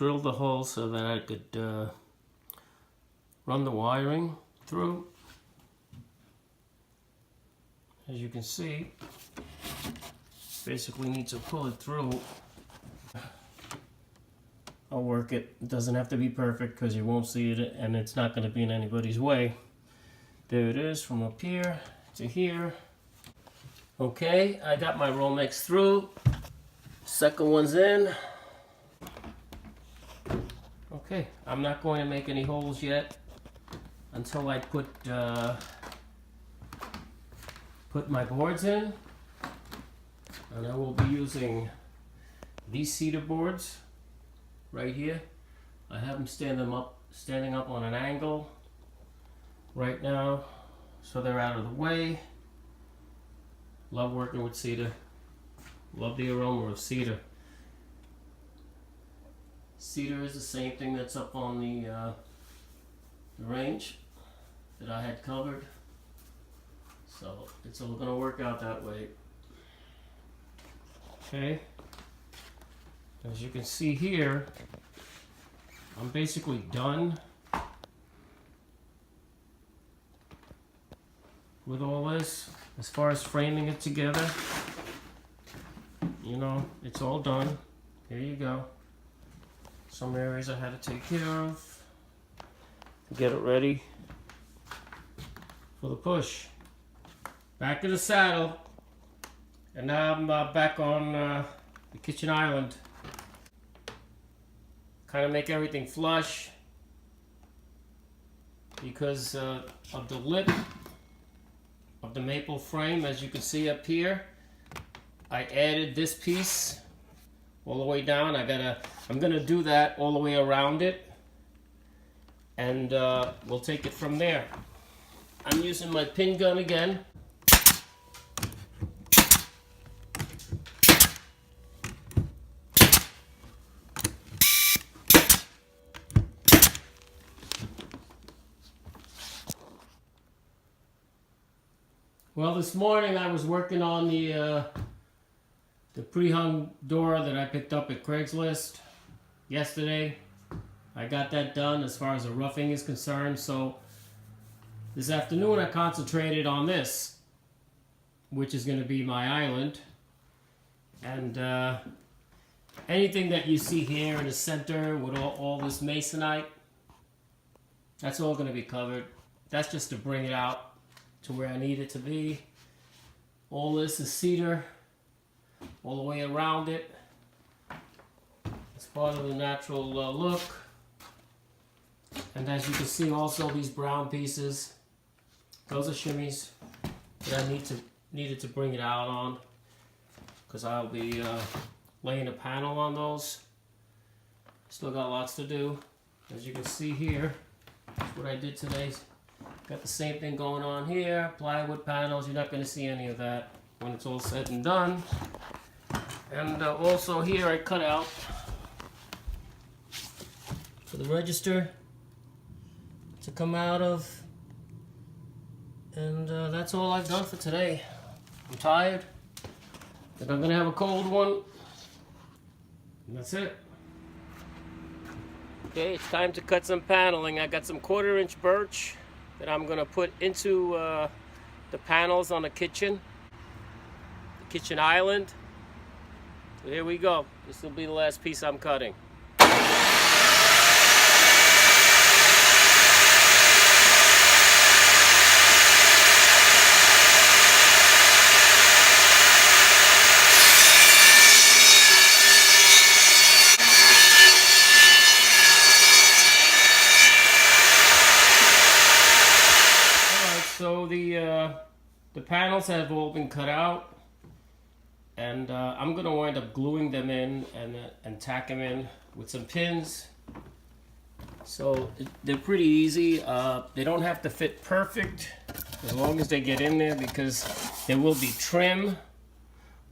drilled the hole so that I could run the wiring through. As you can see, basically need to pull it through. I'll work it. It doesn't have to be perfect because you won't see it and it's not going to be in anybody's way. There it is from up here to here. Okay, I got my Romex through. Second one's in. Okay, I'm not going to make any holes yet until I put my boards in. And I will be using these cedar boards right here. I have them standing up on an angle right now, so they're out of the way. Love working with cedar. Love the aroma of cedar. Cedar is the same thing that's up on the range that I had covered. So it's all going to work out that way. Okay. As you can see here, I'm basically done with all this. As far as framing it together, you know, it's all done. Here you go. Some areas I had to take care of to get it ready for the push. Back in the saddle, and now I'm back on the kitchen island. Kind of make everything flush because of the lip of the maple frame. As you can see up here, I added this piece all the way down. I'm gonna do that all the way around it, and we'll take it from there. I'm using my pin gun again. Well, this morning I was working on the pre-hung door that I picked up at Craigslist yesterday. I got that done as far as the roughing is concerned. So this afternoon I concentrated on this, which is going to be my island. And anything that you see here in the center with all this masonite, that's all going to be covered. That's just to bring it out to where I need it to be. All this is cedar all the way around it. It's part of the natural look. And as you can see also, these brown pieces, those are shimmies that I needed to bring it out on, because I'll be laying a panel on those. Still got lots to do. As you can see here, that's what I did today. Got the same thing going on here. Plywood panels. You're not going to see any of that when it's all said and done. And also here I cut out for the register to come out of. And that's all I've done for today. I'm tired. Think I'm going to have a cold one. And that's it. Okay, it's time to cut some paneling. I got some 1/4-inch birch that I'm going to put into the panels on the kitchen island. So here we go. This will be the last piece I'm cutting. So the panels have all been cut out, and I'm going to wind up gluing them in and tack them in with some pins. So they're pretty easy. They don't have to fit perfect as long as they get in there, because there will be trim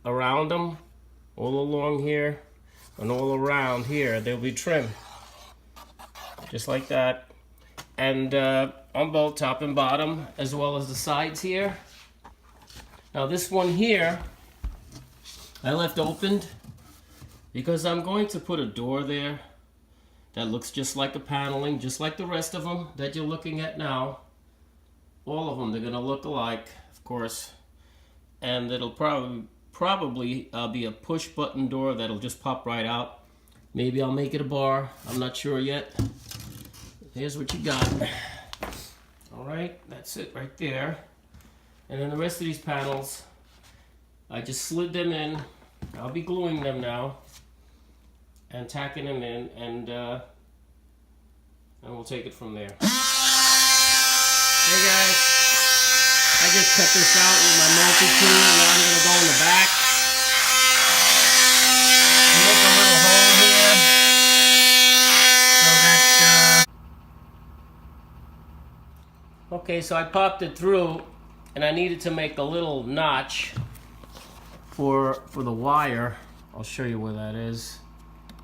around them all along here and all around here. There'll be trim just like that. And on both top and bottom, as well as the sides here. Now this one here I left opened because I'm going to put a door there that looks just like the paneling, just like the rest of them that you're looking at now. All of them, they're going to look alike, of course. And it'll probably be a push button door that'll just pop right out. Maybe I'll make it a bar. I'm not sure yet. Here's what you got. All right, that's it right there. And then the rest of these panels, I just slid them in. I'll be gluing them now and tacking them in, and we'll take it from there. Hey guys, I just cut this out with my multi-tool. Now I'm going to go in the back. Make a little hole here so that okay, so I popped it through, and I needed to make a little notch for the wire. I'll show you where that is.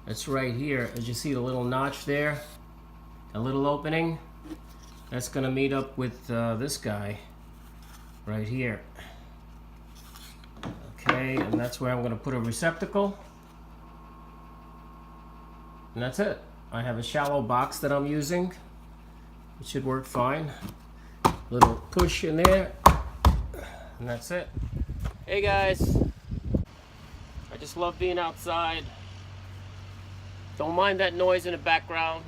It's right here. As you see the little notch there, a little opening, that's going to meet up with this guy right here. Okay, and that's where I'm going to put a receptacle. And that's it. I have a shallow box that I'm using. It should work fine. Little push in there, and that's it. Hey guys, I just love being outside. Don't mind that noise in the background.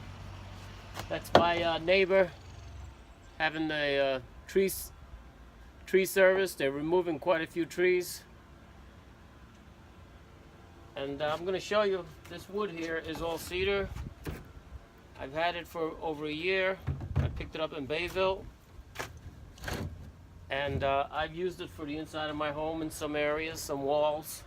That's my neighbor having the tree service. They're removing quite a few trees. And I'm going to show you, this wood here is all cedar. I've had it for over a year. I picked it up in Bayville. And I've used it for the inside of my home in some areas, some walls.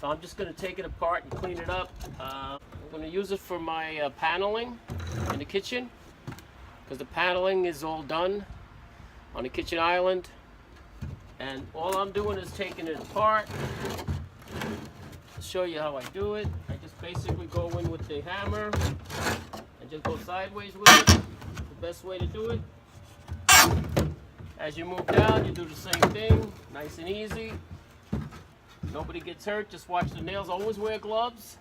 So I'm just going to take it apart and clean it up. I'm going to use it for my paneling in the kitchen, because the paneling is all done on the kitchen island. And all I'm doing is taking it apart. I'll show you how I do it. I just basically go in with the hammer and just go sideways with it. The best way to do it. As you move down, you do the same thing, nice and easy. Nobody gets hurt, just watch the nails. Always wear gloves.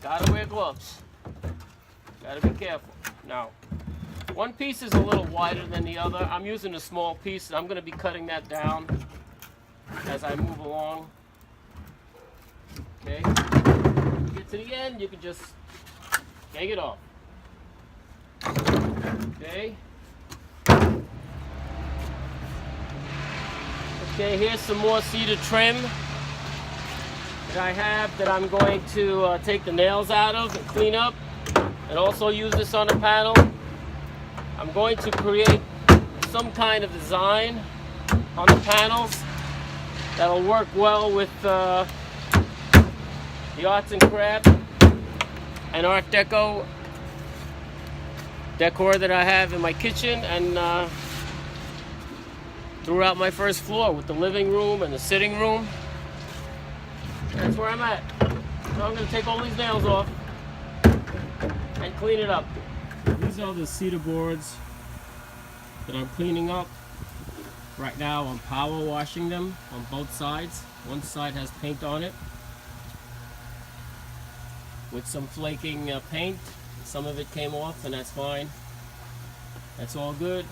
Gotta wear gloves. Gotta be careful. Now, one piece is a little wider than the other. I'm using a small piece, and I'm gonna be cutting that down as I move along. Okay, when you get to the end, you can just take it off. Okay. Okay, here's some more cedar trim that I have that I'm going to take the nails out of and clean up, and also use this on the panel. I'm going to create some kind of design on the panels that'll work well with the arts and craft and art deco decor that I have in my kitchen and throughout my first floor with the living room and the sitting room. That's where I'm at. So I'm going to take all these nails off and clean it up. These are the cedar boards that I'm cleaning up. Right now I'm power washing them on both sides. One side has paint on it with some flaking paint. Some of it came off, and that's fine. That's all good.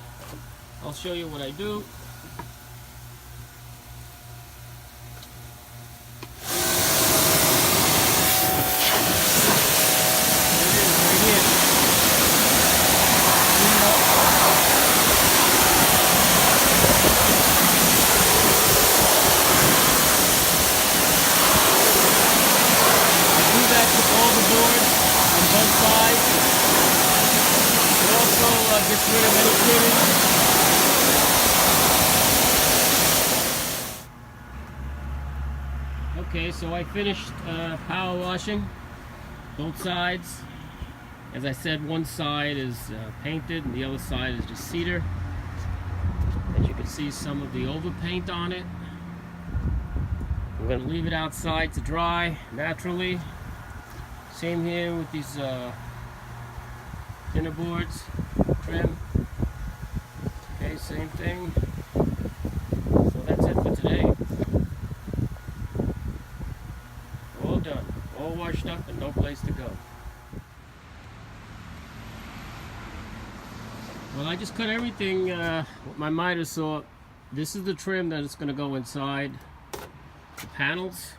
I'll show you what I do. Gets rid of any trimming. Okay, so I finished power washing both sides. As I said, one side is painted and the other side is just cedar. As you can see, some of the overpaint on it. I'm going to leave it outside to dry naturally. Same here with these thinner boards. Trim. Okay, same thing. So that's it for today. All done, all washed up, and no place to go. just cut everything with my miter saw. This is the trim that is going to go inside the panels.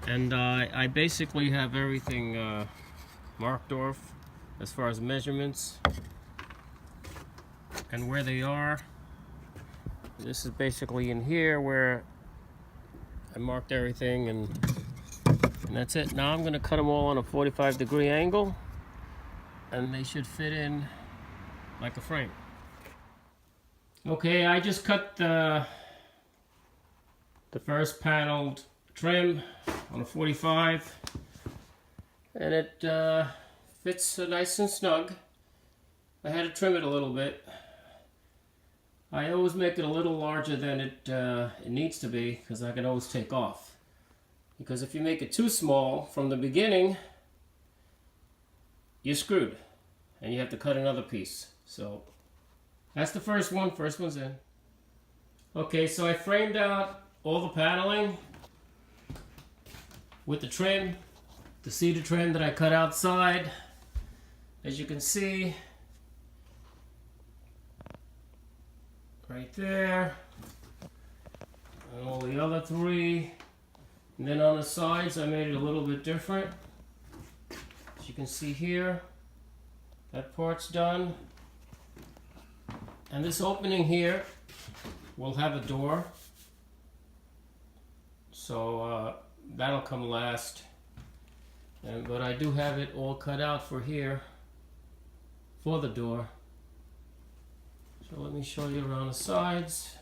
And I basically have everything marked off as far as measurements and where they are. This is basically in here where I marked everything, and that's it. Now I'm going to cut them all on a 45-degree angle, and they should fit in like a frame. Okay, I just cut the first paneled trim on a 45, and it fits nice and snug. I had to trim it a little bit. I always make it a little larger than it needs to be, because I can always take off. Because if you make it too small from the beginning, you're screwed, and you have to cut another piece. So that's the first one. First one's in. Okay, so I framed out all the paneling with the trim, the cedar trim that I cut outside. As you can see, right there, and all the other three. And then on the sides I made it a little bit different. As you can see here, that part's done. And this opening here will have a door, so that'll come last. But I do have it all cut out for here, for the door. So let me show you around the sides.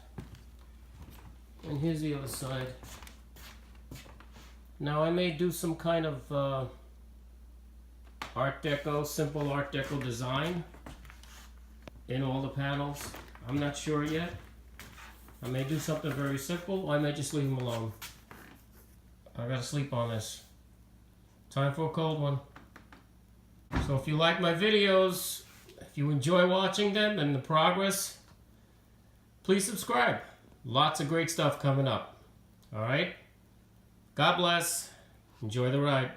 And here's the other side. Now I may do some kind of Art Deco, simple Art Deco design in all the panels. I'm not sure yet. I may do something very simple, or I may just leave them alone. I gotta sleep on this. Time for a cold one. So if you like my videos, if you enjoy watching them and the progress, please subscribe. Lots of great stuff coming up. Alright? God bless. Enjoy the ride.